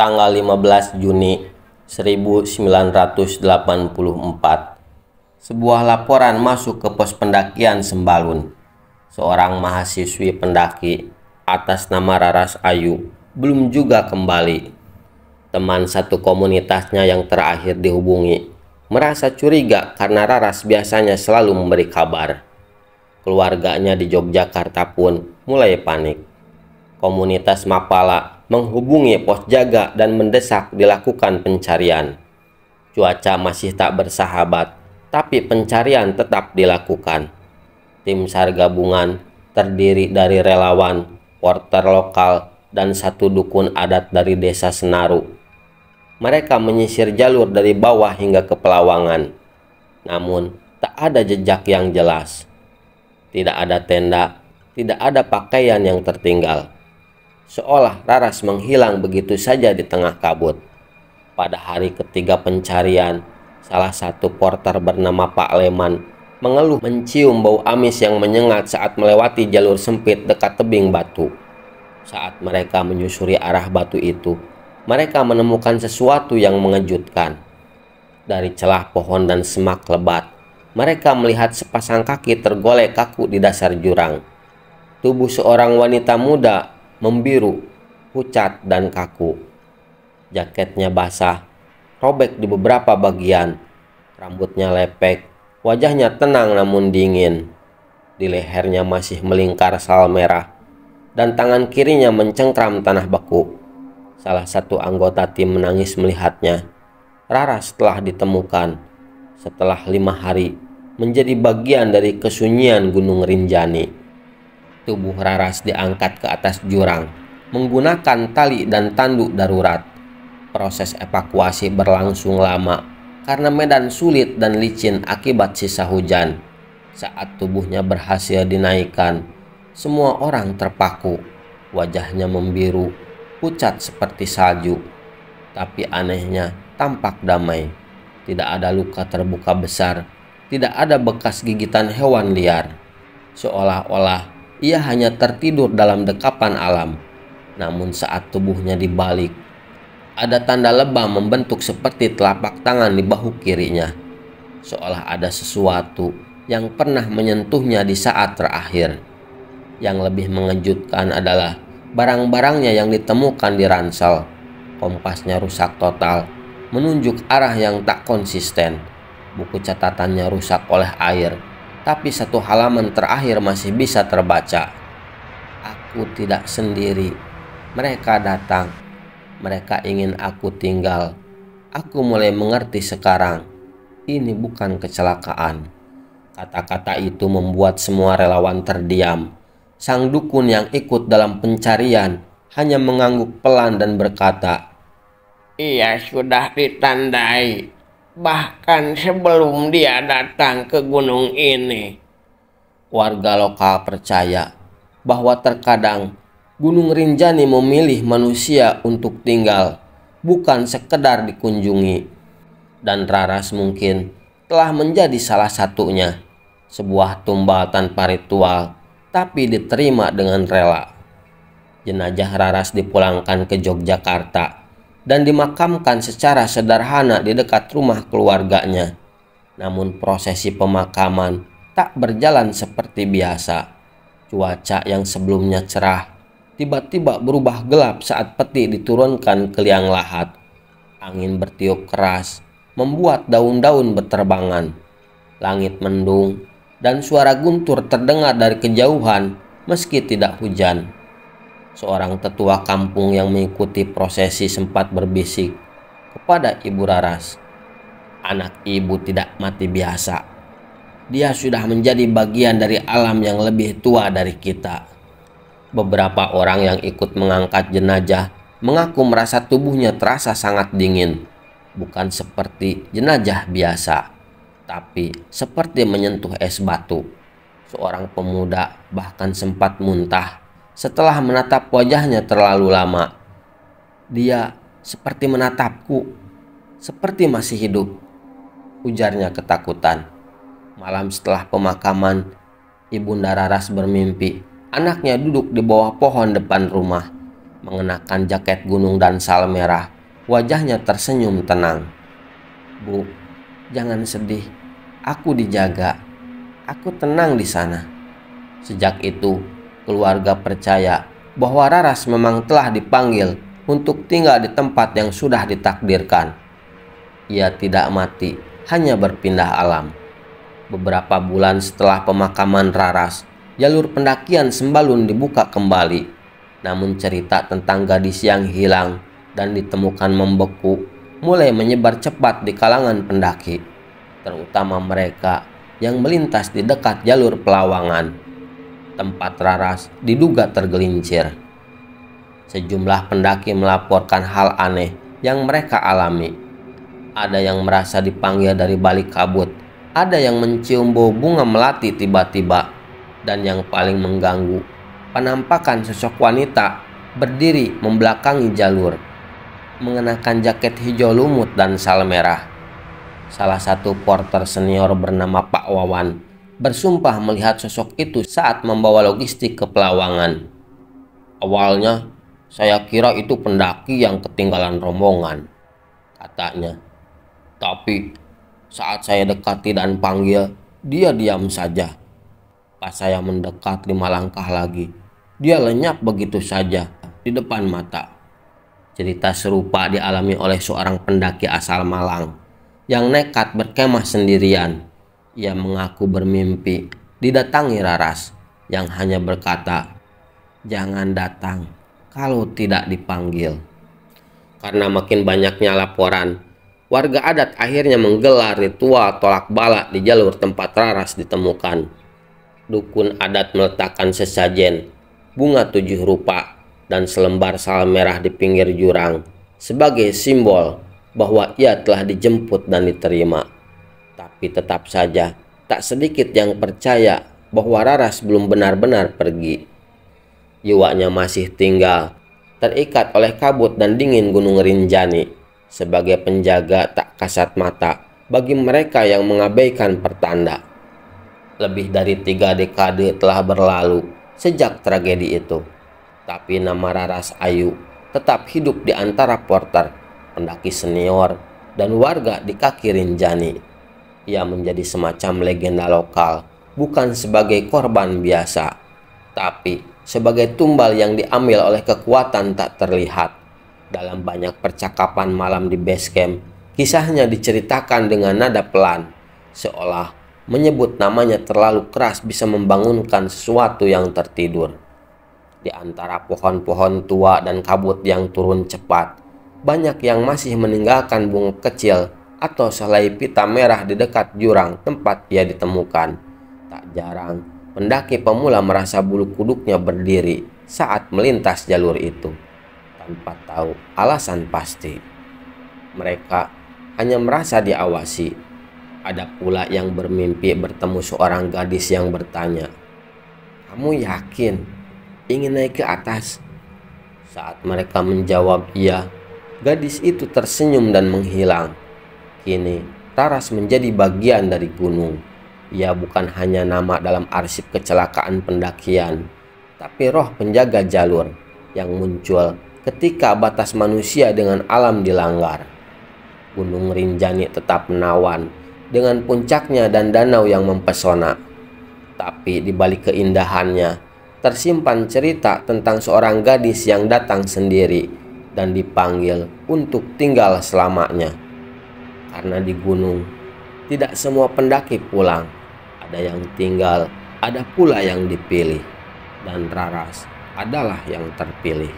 tanggal 15 Juni 1984. Sebuah laporan masuk ke pos pendakian Sembalun. Seorang mahasiswi pendaki atas nama Raras Ayu belum juga kembali. Teman satu komunitasnya yang terakhir dihubungi merasa curiga karena Raras biasanya selalu memberi kabar. Keluarganya di Yogyakarta pun mulai panik. Komunitas Mapala menghubungi pos jaga dan mendesak dilakukan pencarian. Cuaca masih tak bersahabat, tapi pencarian tetap dilakukan. Tim SAR gabungan terdiri dari relawan, porter lokal, dan satu dukun adat dari desa Senaru. Mereka menyisir jalur dari bawah hingga ke Pelawangan. Namun, tak ada jejak yang jelas. Tidak ada tenda, tidak ada pakaian yang tertinggal. Seolah Raras menghilang begitu saja di tengah kabut. Pada hari ketiga pencarian, salah satu porter bernama Pak Leman mengeluh mencium bau amis yang menyengat saat melewati jalur sempit dekat tebing batu. Saat mereka menyusuri arah batu itu, mereka menemukan sesuatu yang mengejutkan. Dari celah pohon dan semak lebat, mereka melihat sepasang kaki tergolek kaku di dasar jurang. Tubuh seorang wanita muda membiru, pucat, dan kaku. Jaketnya basah, robek di beberapa bagian. Rambutnya lepek, wajahnya tenang namun dingin. Di lehernya masih melingkar sal merah, dan tangan kirinya mencengkram tanah beku. Salah satu anggota tim menangis melihatnya. Raras telah ditemukan setelah 5 hari menjadi bagian dari kesunyian Gunung Rinjani. Tubuh Raras diangkat ke atas jurang menggunakan tali dan tanduk darurat. Proses evakuasi berlangsung lama karena medan sulit dan licin akibat sisa hujan. Saat tubuhnya berhasil dinaikkan, semua orang terpaku. Wajahnya membiru, pucat seperti salju. Tapi anehnya tampak damai. Tidak ada luka terbuka besar, tidak ada bekas gigitan hewan liar. Seolah-olah ia hanya tertidur dalam dekapan alam. Namun saat tubuhnya dibalik, ada tanda lebam membentuk seperti telapak tangan di bahu kirinya. Seolah ada sesuatu yang pernah menyentuhnya di saat terakhir. Yang lebih mengejutkan adalah barang-barangnya yang ditemukan di ransel. Kompasnya rusak total, menunjuk arah yang tak konsisten. Buku catatannya rusak oleh air, tapi satu halaman terakhir masih bisa terbaca. Aku tidak sendiri. Mereka datang. Mereka ingin aku tinggal. Aku mulai mengerti sekarang. Ini bukan kecelakaan. Kata-kata itu membuat semua relawan terdiam. Sang dukun yang ikut dalam pencarian hanya mengangguk pelan dan berkata, "Ia sudah ditandai, bahkan sebelum dia datang ke gunung ini." Warga lokal percaya bahwa terkadang Gunung Rinjani memilih manusia untuk tinggal, bukan sekedar dikunjungi. Dan Raras mungkin telah menjadi salah satunya. Sebuah tumbal tanpa ritual, tapi diterima dengan rela. Jenazah Raras dipulangkan ke Yogyakarta dan dimakamkan secara sederhana di dekat rumah keluarganya. Namun prosesi pemakaman tak berjalan seperti biasa. Cuaca yang sebelumnya cerah tiba-tiba berubah gelap saat peti diturunkan ke liang lahat. Angin bertiup keras membuat daun-daun berterbangan. Langit mendung dan suara guntur terdengar dari kejauhan meski tidak hujan. Seorang tetua kampung yang mengikuti prosesi sempat berbisik kepada Ibu Raras, "Anak ibu tidak mati biasa. Dia sudah menjadi bagian dari alam yang lebih tua dari kita." Beberapa orang yang ikut mengangkat jenazah mengaku merasa tubuhnya terasa sangat dingin. Bukan seperti jenazah biasa, tapi seperti menyentuh es batu. Seorang pemuda bahkan sempat muntah setelah menatap wajahnya terlalu lama. "Dia seperti menatapku, seperti masih hidup," ujarnya ketakutan. Malam setelah pemakaman, Ibunda Raras bermimpi anaknya duduk di bawah pohon depan rumah. mengenakan jaket gunung dan sal merah. Wajahnya tersenyum tenang. "Bu, jangan sedih. Aku dijaga. Aku tenang di sana." Sejak itu, keluarga percaya bahwa Raras memang telah dipanggil untuk tinggal di tempat yang sudah ditakdirkan. Ia tidak mati, hanya berpindah alam. Beberapa bulan setelah pemakaman Raras, jalur pendakian Sembalun dibuka kembali. Namun cerita tentang gadis yang hilang dan ditemukan membeku mulai menyebar cepat di kalangan pendaki, terutama mereka yang melintas di dekat jalur Pelawangan. Tempat Raras diduga tergelincir. Sejumlah pendaki melaporkan hal aneh yang mereka alami. Ada yang merasa dipanggil dari balik kabut, ada yang mencium bau bunga melati tiba-tiba, dan yang paling mengganggu, penampakan sosok wanita berdiri membelakangi jalur, mengenakan jaket hijau lumut dan sal merah. Salah satu porter senior bernama Pak Wawan bersumpah melihat sosok itu saat membawa logistik ke Pelawangan. "Awalnya saya kira itu pendaki yang ketinggalan rombongan," katanya. "Tapi saat saya dekati dan panggil, dia diam saja. Pas saya mendekat 5 langkah lagi, dia lenyap begitu saja di depan mata." Cerita serupa dialami oleh seorang pendaki asal Malang yang nekat berkemah sendirian. Ia mengaku bermimpi didatangi Raras yang hanya berkata, "Jangan datang kalau tidak dipanggil." Karena makin banyaknya laporan, warga adat akhirnya menggelar ritual tolak bala di jalur tempat Raras ditemukan. Dukun adat meletakkan sesajen, bunga 7 rupa, dan selembar sal merah di pinggir jurang sebagai simbol bahwa ia telah dijemput dan diterima. Tapi tetap saja tak sedikit yang percaya bahwa Raras belum benar-benar pergi. Jiwanya masih tinggal, terikat oleh kabut dan dingin Gunung Rinjani, sebagai penjaga tak kasat mata bagi mereka yang mengabaikan pertanda. Lebih dari 3 dekade telah berlalu sejak tragedi itu, tapi nama Raras Ayu tetap hidup di antara porter, pendaki senior, dan warga di kaki Rinjani. Ia menjadi semacam legenda lokal, bukan sebagai korban biasa, tapi sebagai tumbal yang diambil oleh kekuatan tak terlihat. Dalam banyak percakapan malam di base camp, kisahnya diceritakan dengan nada pelan, seolah menyebut namanya terlalu keras bisa membangunkan sesuatu yang tertidur. Di antara pohon-pohon tua dan kabut yang turun cepat, banyak yang masih meninggalkan bunga kecil atau selai pita merah di dekat jurang tempat ia ditemukan. Tak jarang, pendaki pemula merasa bulu kuduknya berdiri saat melintas jalur itu, tanpa tahu alasan pasti. Mereka hanya merasa diawasi. Ada pula yang bermimpi bertemu seorang gadis yang bertanya, "Kamu yakin ingin naik ke atas?" Saat mereka menjawab iya, gadis itu tersenyum dan menghilang. Kini Raras menjadi bagian dari gunung. Ia bukan hanya nama dalam arsip kecelakaan pendakian, tapi roh penjaga jalur yang muncul ketika batas manusia dengan alam dilanggar. Gunung Rinjani tetap menawan dengan puncaknya dan danau yang mempesona. Tapi di balik keindahannya tersimpan cerita tentang seorang gadis yang datang sendiri dan dipanggil untuk tinggal selamanya. Karena di gunung tidak semua pendaki pulang, ada yang tinggal, ada pula yang dipilih, dan Raras adalah yang terpilih.